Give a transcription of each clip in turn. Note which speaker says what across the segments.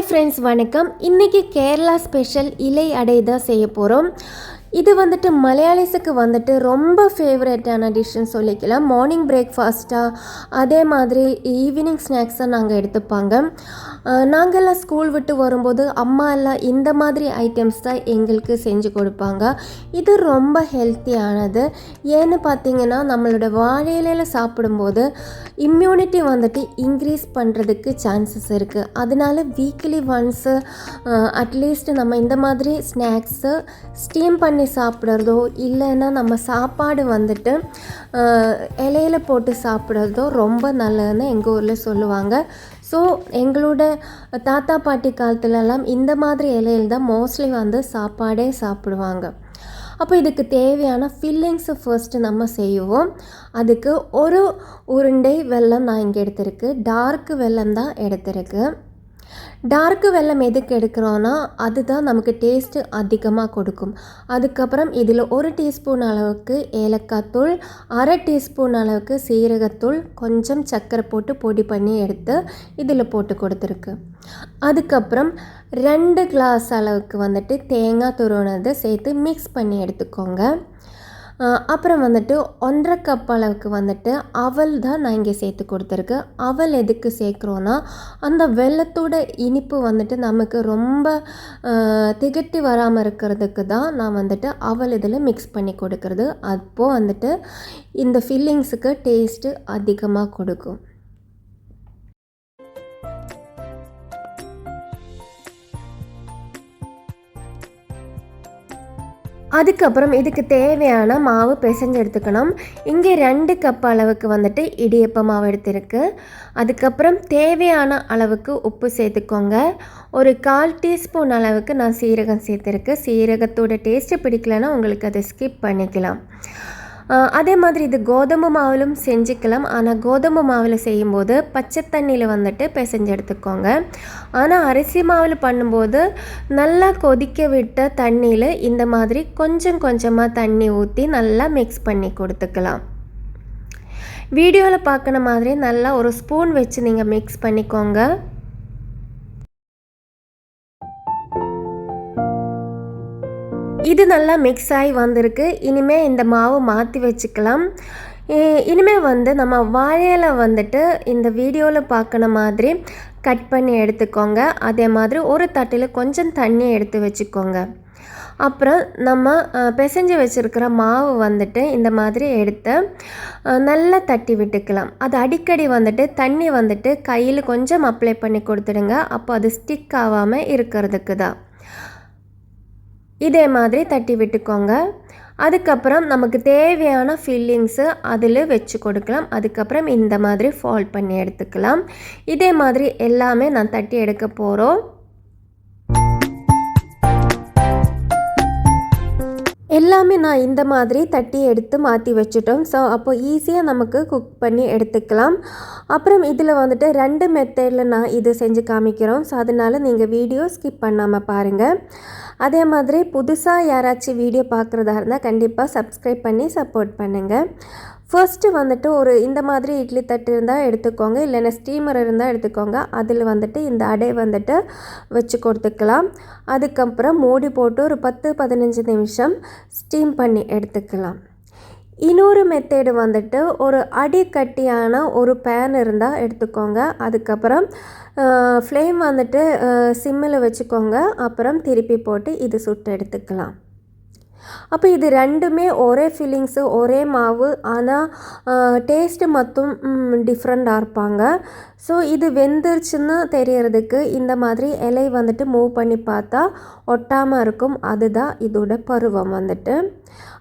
Speaker 1: Hi friends, வணக்கம். இன்றைக்கி Kerala special இலை அடை தான் செய்ய போகிறோம். இது வந்துட்டு மலையாளிஸுக்கு வந்துட்டு ரொம்ப ஃபேவரட்டான டிஷ்ஷுன்னு சொல்லிக்கலாம். மார்னிங் பிரேக்ஃபாஸ்ட்டாக அதே மாதிரி ஈவினிங் ஸ்நாக்ஸாக நாங்கள் எடுத்துப்பாங்க. நாங்கள்லாம் ஸ்கூல் விட்டு வரும்போது அம்மா எல்லாம் இந்த மாதிரி ஐட்டம்ஸ் தான் எங்களுக்கு செஞ்சு கொடுப்பாங்க. இது ரொம்ப ஹெல்த்தியானது. ஏன்னு பார்த்திங்கன்னா, நம்மளோட வாழை இலையில் சாப்பிடும்போது இம்யூனிட்டி வந்துட்டு இன்க்ரீஸ் பண்ணுறதுக்கு சான்சஸ் இருக்குது. அதனால வீக்லி ஒன்ஸு அட்லீஸ்ட் நம்ம இந்த மாதிரி ஸ்நாக்ஸு ஸ்டீம் பண்ணி சாப்பிட்றதோ இல்லைன்னா நம்ம சாப்பாடு வந்துட்டு இலையில போட்டு சாப்பிட்றதோ ரொம்ப நல்லதுன்னு எங்கள் ஊரில் சொல்லுவாங்க. ஸோ எங்களோட தாத்தா பாட்டி காலத்துலலாம் இந்த மாதிரி இலையில் தான் மோஸ்ட்லி வந்து சாப்பாடே சாப்பிடுவாங்க. அப்போ இதுக்கு தேவையான ஃபில்லிங்ஸை ஃபர்ஸ்ட்டு நம்ம செய்வோம். அதுக்கு ஒரு உருண்டை வெல்லம் நான் இங்கே எடுத்திருக்கு. டார்க் வெல்லம் தான் எடுத்திருக்கு. டார்க்கு வெல்லம் எதுக்கு எடுக்கிறோன்னா அதுதான் நமக்கு டேஸ்ட்டு அதிகமாக கொடுக்கும். அதுக்கப்புறம் இதில் 1 டீஸ்பூன் அளவுக்கு ஏலக்காய் தூள், 1/2 டீஸ்பூன் அளவுக்கு சீரகத்தூள், கொஞ்சம் சர்க்கரை போட்டு பொடி பண்ணி எடுத்து இதில் போட்டு கொடுத்துருக்கு. அதுக்கப்புறம் 2 கிளாஸ் அளவுக்கு வந்துட்டு தேங்காய் துருவினதை சேர்த்து மிக்ஸ் பண்ணி எடுத்துக்கோங்க. அப்புறம் வந்துட்டு 1/2 கப் அளவுக்கு வந்துட்டு அவல் தான் நான் இங்கே சேர்த்து கொடுத்துருக்கு. அவல் எதுக்கு சேர்க்குறோன்னா அந்த வெல்லத்தோட இனிப்பு வந்துட்டு நமக்கு ரொம்ப திகட்டி வராமல் இருக்கிறதுக்கு தான் நான் வந்துட்டு அவல் இதில் மிக்ஸ் பண்ணி கொடுக்கறது. அப்போது வந்துட்டு இந்த ஃபில்லிங்ஸுக்கு டேஸ்ட்டு அதிகமாக கொடுக்கும். அதுக்கப்புறம் இதுக்கு தேவையான மாவு பிசைஞ்சு எடுத்துக்கணும். இங்கே 2 கப் அளவுக்கு வந்துட்டு இடியப்ப மாவு எடுத்திருக்கு. அதுக்கப்புறம் தேவையான அளவுக்கு உப்பு சேர்த்துக்கோங்க. ஒரு 1/4 டீஸ்பூன் அளவுக்கு நான் சீரகம் சேர்த்துருக்கு. சீரகத்தோட டேஸ்ட்டு பிடிக்கலன்னா உங்களுக்கு அதை ஸ்கிப் பண்ணிக்கலாம். அதே மாதிரி இது கோதுமை மாவிலும் செஞ்சுக்கலாம். ஆனால் கோதுமை மாவில் செய்யும்போது பச்சை தண்ணியில் வந்துட்டு பிசைஞ்சு எடுத்துக்கோங்க. ஆனால் அரிசி மாவில் பண்ணும்போது நல்லா கொதிக்க விட்ட தண்ணியில் இந்த மாதிரி கொஞ்சம் கொஞ்சமாக தண்ணி ஊற்றி நல்லா மிக்ஸ் பண்ணி கொடுத்துக்கலாம். வீடியோவில் பார்க்குற மாதிரி நல்லா ஒரு ஸ்பூன் வச்சு நீங்கள் மிக்ஸ் பண்ணிக்கோங்க. இது நல்லா மிக்ஸ் ஆகி வந்திருக்கு. இனிமேல் இந்த மாவு மாற்றி வச்சுக்கலாம். இனிமேல் வந்து நம்ம வாழையில வந்துட்டு இந்த வீடியோவில் பார்க்குற மாதிரி கட் பண்ணி எடுத்துக்கோங்க. அதே மாதிரி ஒரு தட்டில் கொஞ்சம் தண்ணி எடுத்து வச்சுக்கோங்க. அப்புறம் நம்ம பிசைஞ்சு வச்சுருக்கிற மாவு வந்துட்டு இந்த மாதிரி எடுத்து நல்லா தட்டி விட்டுக்கலாம். அது அடிக்கடி வந்துட்டு தண்ணி வந்துட்டு கையில் கொஞ்சம் அப்ளை பண்ணி கொடுத்துடுங்க. அப்போ அது ஸ்டிக் ஆகாமல் இருக்கிறதுக்கு தான். இதே மாதிரி தட்டி விட்டுக்கோங்க. அதுக்கப்புறம் நமக்கு தேவையான ஃபில்லிங்ஸு அதில் வச்சு கொடுக்கலாம். அதுக்கப்புறம் இந்த மாதிரி ஃபால்ட் பண்ணி எடுத்துக்கலாம். இதே மாதிரி எல்லாமே நான் தட்டி எடுக்க போகிறோம். எல்லாமே நான் இந்த மாதிரி தட்டி எடுத்து மாற்றி வச்சுட்டோம். ஸோ அப்போ ஈஸியாக நமக்கு குக் பண்ணி எடுத்துக்கலாம். அப்புறம் இதில் வந்துட்டு 2 மெத்தடில் நான் இது செஞ்சு காமிக்கிறோம். ஸோ அதனால் நீங்கள் வீடியோ ஸ்கிப் பண்ணாமல் பாருங்கள். அதே மாதிரி புதுசாக யாராச்சும் வீடியோ பார்க்குறதா இருந்தால் கண்டிப்பாக சப்ஸ்கிரைப் பண்ணி சப்போர்ட் பண்ணுங்கள். ஃபர்ஸ்ட்டு வந்துட்டு ஒரு இந்த மாதிரி இட்லி தட்டு இருந்தால் எடுத்துக்கோங்க, இல்லைன்னா ஸ்டீமர் இருந்தால் எடுத்துக்கோங்க. அதில் வந்துட்டு இந்த அடை வந்துட்டு வச்சு கொடுத்துக்கலாம். அதுக்கப்புறம் மூடி போட்டு ஒரு 10-15 நிமிஷம் ஸ்டீம் பண்ணி எடுத்துக்கலாம். இன்னொரு மெத்தேடு வந்துட்டு ஒரு அடிக்கட்டியான ஒரு பேன் இருந்தால் எடுத்துக்கோங்க. அதுக்கப்புறம் ஃப்ளேம் வந்துட்டு சிம்மில் வச்சுக்கோங்க. அப்புறம் திருப்பி போட்டு இது சுட்டு எடுத்துக்கலாம். அப்போ இது 2மே ஒரே ஃபில்லிங்ஸு, ஒரே மாவு, ஆனால் டேஸ்ட்டு மட்டும் டிஃப்ரெண்ட்டாக இருப்பாங்க. ஸோ இது வெந்துருச்சுன்னு தெரியறதுக்கு இந்த மாதிரி இலை வந்துட்டு மூவ் பண்ணி பார்த்தா ஒட்டாமல் இருக்கும். அதுதான் இதோட பருவம் வந்துட்டு.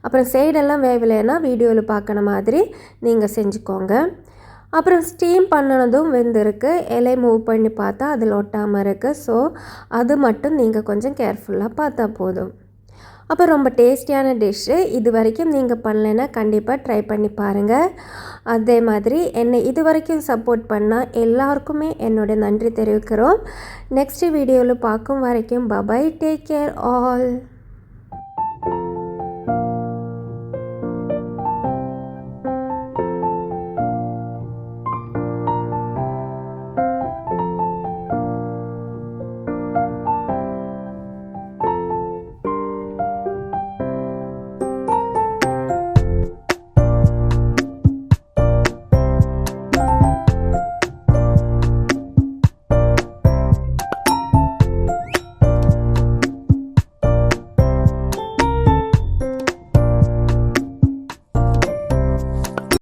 Speaker 1: அப்புறம் சைடெல்லாம் வேகலைன்னா வீடியோவில் பார்க்குற மாதிரி நீங்கள் செஞ்சுக்கோங்க. அப்புறம் ஸ்டீம் பண்ணினதும் வெந்திருக்கு. இலை மூவ் பண்ணி பார்த்தா அதில் ஒட்டாமல் இருக்குது. ஸோ அது மட்டும் நீங்கள் கொஞ்சம் கேர்ஃபுல்லாக பார்த்தா போதும். அப்போ ரொம்ப டேஸ்டியான டிஷ்ஷு. இது வரைக்கும் நீங்கள் பண்ணலைன்னா கண்டிப்பாக ட்ரை பண்ணி பாருங்கள். அதே மாதிரி என்னை இது வரைக்கும் சப்போர்ட் பண்ணால் எல்லாருக்குமே என்னோட நன்றி தெரிவிக்கிறோம். நெக்ஸ்ட் வீடியோவில் பார்க்கும் வரைக்கும் பபாய், டேக் கேர் ஆல்.